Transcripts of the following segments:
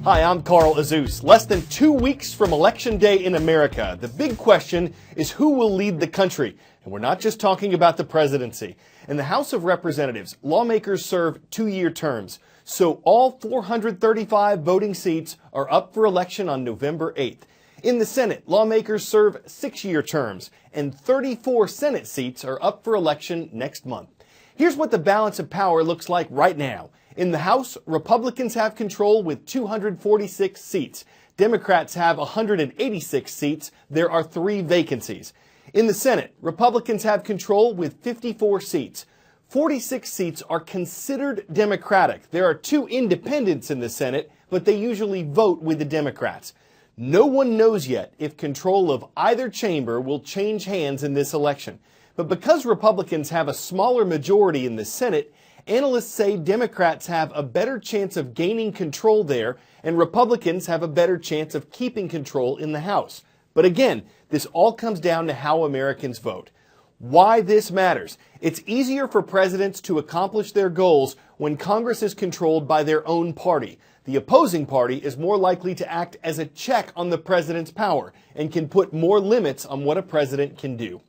Hi, I'm Carl Azus. Less than 2 weeks from Election Day in America, the big question is who will lead the country. And we're not just talking about the presidency. In the House of Representatives, lawmakers serve 2-year terms. So all 435 voting seats are up for election on November 8th. In the Senate, lawmakers serve 6-year terms, and 34 Senate seats are up for election next month. Here's what the balance of power looks like right now. In the House, Republicans have control with 246 seats. Democrats have 186 seats. There are 3 vacancies. In the Senate, Republicans have control with 54 seats. 46 seats are considered Democratic. There are 2 independents in the Senate, but they usually vote with the Democrats. No one knows yet if control of either chamber will change hands in this election. But because Republicans have a smaller majority in the Senate, analysts say Democrats have a better chance of gaining control there, and Republicans have a better chance of keeping control in the House. But again, this all comes down to how Americans vote. Why this matters. It's easier for presidents to accomplish their goals when Congress is controlled by their own party. The opposing party is more likely to act as a check on the president's power and can put more limits on what a president can do.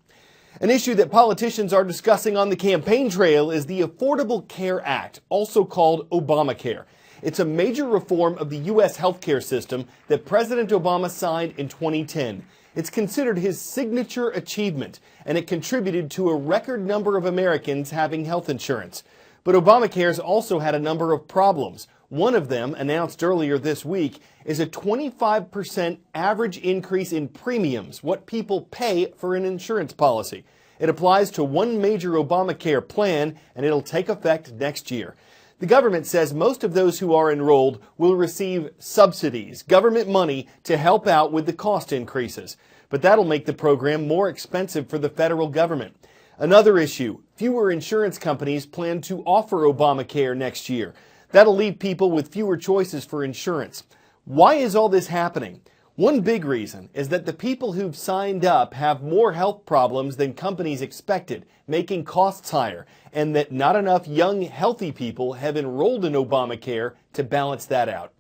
An issue that politicians are discussing on the campaign trail is the Affordable Care Act, also called Obamacare. It's a major reform of the U.S. healthcare system that President Obama signed in 2010. It's considered his signature achievement, and it contributed to a record number of Americans having health insurance. But Obamacare's also had a number of problems. One of them, announced earlier this week, is a 25% average increase in premiums, what people pay for an insurance policy. It applies to one major Obamacare plan, and it'll take effect next year. The government says most of those who are enrolled will receive subsidies, government money, to help out with the cost increases. But that'll make the program more expensive for the federal government. Another issue, fewer insurance companies plan to offer Obamacare next year. That'll leave people with fewer choices for insurance. Why is all this happening? One big reason is that the people who've signed up have more health problems than companies expected, making costs higher, and that not enough young, healthy people have enrolled in Obamacare to balance that out.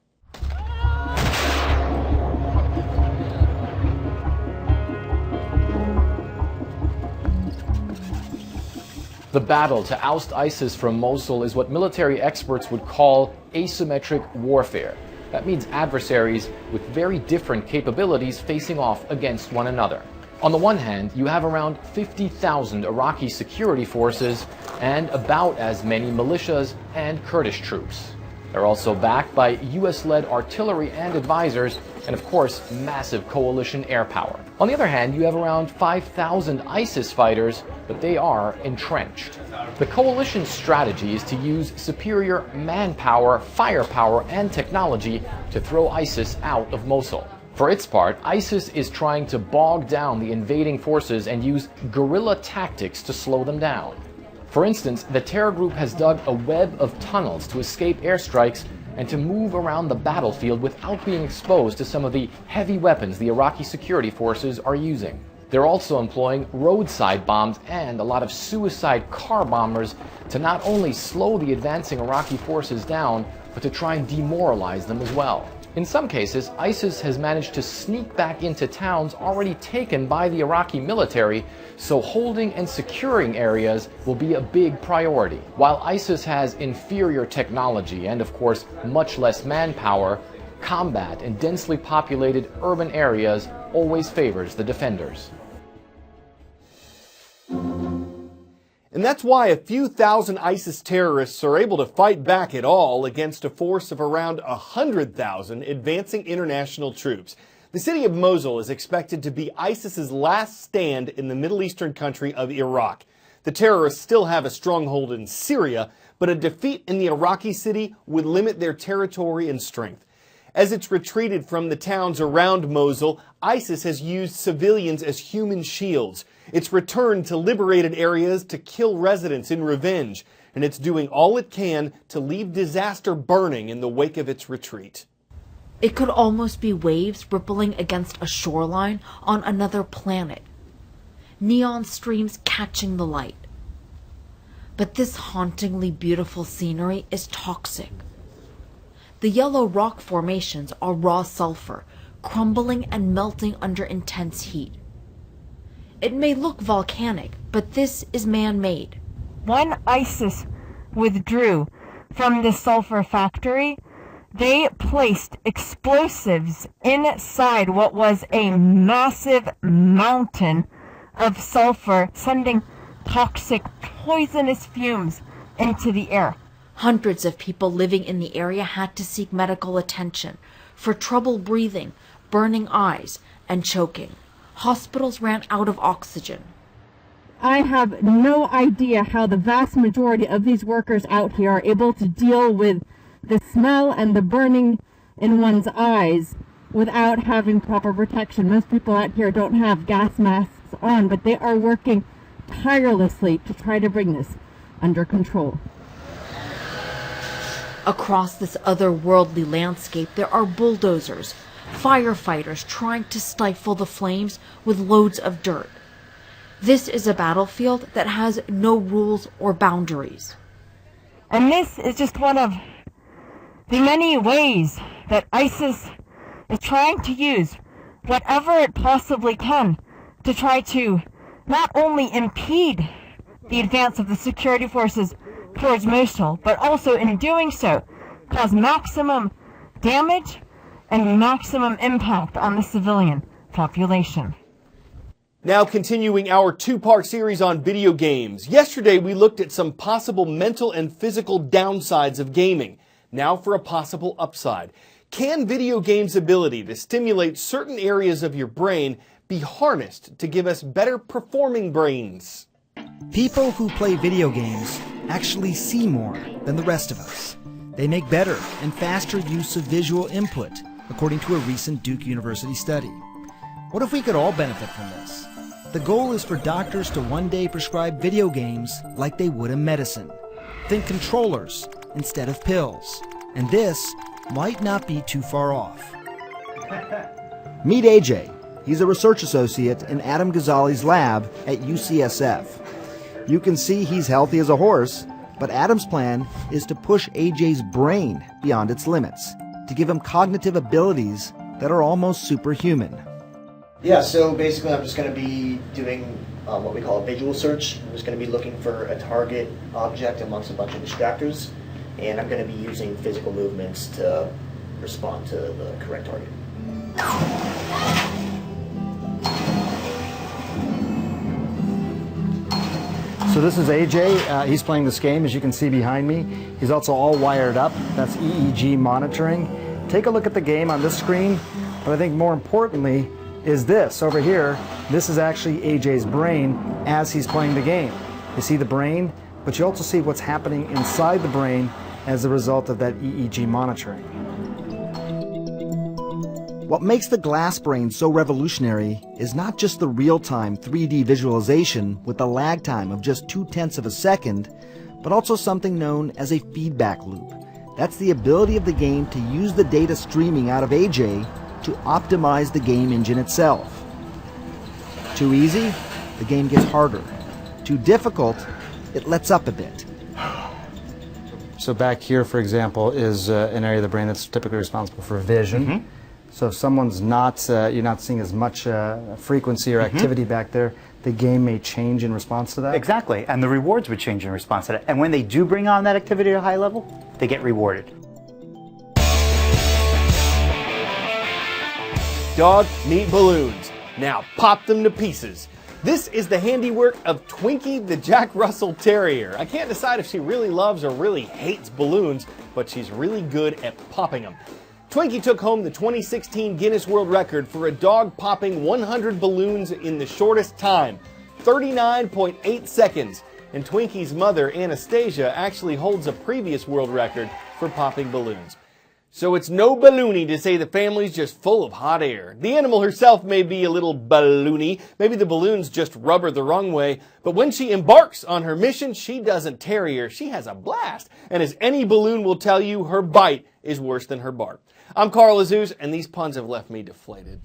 The battle to oust ISIS from Mosul is what military experts would call asymmetric warfare. That means adversaries with very different capabilities facing off against one another. On the one hand, you have around 50,000 Iraqi security forces and about as many militias and Kurdish troops. They're also backed by U.S.-led artillery and advisors, and of course, massive coalition air power. On the other hand, you have around 5,000 ISIS fighters, but they are entrenched. The coalition's strategy is to use superior manpower, firepower, and technology to throw ISIS out of Mosul. For its part, ISIS is trying to bog down the invading forces and use guerrilla tactics to slow them down. For instance, the terror group has dug a web of tunnels to escape airstrikes and to move around the battlefield without being exposed to some of the heavy weapons the Iraqi security forces are using. They're also employing roadside bombs and a lot of suicide car bombers to not only slow the advancing Iraqi forces down, but to try and demoralize them as well. In some cases, ISIS has managed to sneak back into towns already taken by the Iraqi military, so holding and securing areas will be a big priority. While ISIS has inferior technology and, of course, much less manpower, combat in densely populated urban areas always favors the defenders. And that's why a few thousand ISIS terrorists are able to fight back at all against a force of around 100,000 advancing international troops. The city of Mosul is expected to be ISIS's last stand in the Middle Eastern country of Iraq. The terrorists still have a stronghold in Syria, but a defeat in the Iraqi city would limit their territory and strength. As it's retreated from the towns around Mosul, ISIS has used civilians as human shields. It's returned to liberated areas to kill residents in revenge, and it's doing all it can to leave disaster burning in the wake of its retreat. It could almost be waves rippling against a shoreline on another planet. Neon streams catching the light. But this hauntingly beautiful scenery is toxic. The The yellow rock formations are raw sulfur, crumbling and melting under intense heat. It may look volcanic, but this is man-made. When ISIS withdrew from the sulfur factory, they placed explosives inside what was a massive mountain of sulfur, sending toxic, poisonous fumes into the air. Hundreds of people living in the area had to seek medical attention for trouble breathing, burning eyes, and choking. Hospitals ran out of oxygen. I have no idea how the vast majority of these workers out here are able to deal with the smell and the burning in one's eyes without having proper protection. Most people out here don't have gas masks on, but they are working tirelessly to try to bring this under control. Across this otherworldly landscape, there are bulldozers, firefighters trying to stifle the flames with loads of dirt. This is a battlefield that has no rules or boundaries. And this is just one of the many ways that ISIS is trying to use whatever it possibly can to try to not only impede the advance of the security forces towards Mosul, but also in doing so cause maximum damage and maximum impact on the civilian population. Now continuing our two-part series on video games. Yesterday we looked at some possible mental and physical downsides of gaming. Now for a possible upside. Can video games' ability to stimulate certain areas of your brain be harnessed to give us better performing brains? People who play video games actually see more than the rest of us. They make better and faster use of visual input, according to a recent Duke University study. What if we could all benefit from this? The goal is for doctors to one day prescribe video games like they would a medicine. Think controllers instead of pills. And this might not be too far off. Meet AJ. He's a research associate in Adam Ghazali's lab at UCSF. You can see he's healthy as a horse, but Adam's plan is to push AJ's brain beyond its limits, to give him cognitive abilities that are almost superhuman. Yeah, so basically I'm just going to be doing what we call a visual search. I'm just going to be looking for a target object amongst a bunch of distractors, and I'm going to be using physical movements to respond to the correct target. So this is AJ. He's playing this game, as you can see behind me. He's also all wired up. That's EEG monitoring. Take a look at the game on this screen, but I think more importantly is this over here. This is actually AJ's brain as he's playing the game. You see the brain, but you also see what's happening inside the brain as a result of that EEG monitoring. What makes the glass brain so revolutionary is not just the real-time 3D visualization with a lag time of just 0.2 of a second, but also something known as a feedback loop. That's the ability of the game to use the data streaming out of AJ to optimize the game engine itself. Too easy, the game gets harder. Too difficult, it lets up a bit. So back here, for example, is an area of the brain that's typically responsible for vision. So if someone's not, you're not seeing as much frequency or activity back there, the game may change in response to that? Exactly, and the rewards would change in response to that. And when they do bring on that activity at a high level, they get rewarded. Dog, meat balloons. Now pop them to pieces. This is the handiwork of Twinkie the Jack Russell Terrier. I can't decide if she really loves or really hates balloons, but she's really good at popping them. Twinkie took home the 2016 Guinness World Record for a dog popping 100 balloons in the shortest time, 39.8 seconds. And Twinkie's mother, Anastasia, actually holds a previous world record for popping balloons. So it's no balloony to say the family's just full of hot air. The animal herself may be a little balloony. Maybe the balloons just rub her the wrong way. But when she embarks on her mission, she doesn't terrier. She has a blast. And as any balloon will tell you, her bite is worse than her bark. I'm Carl Azuz, and these puns have left me deflated.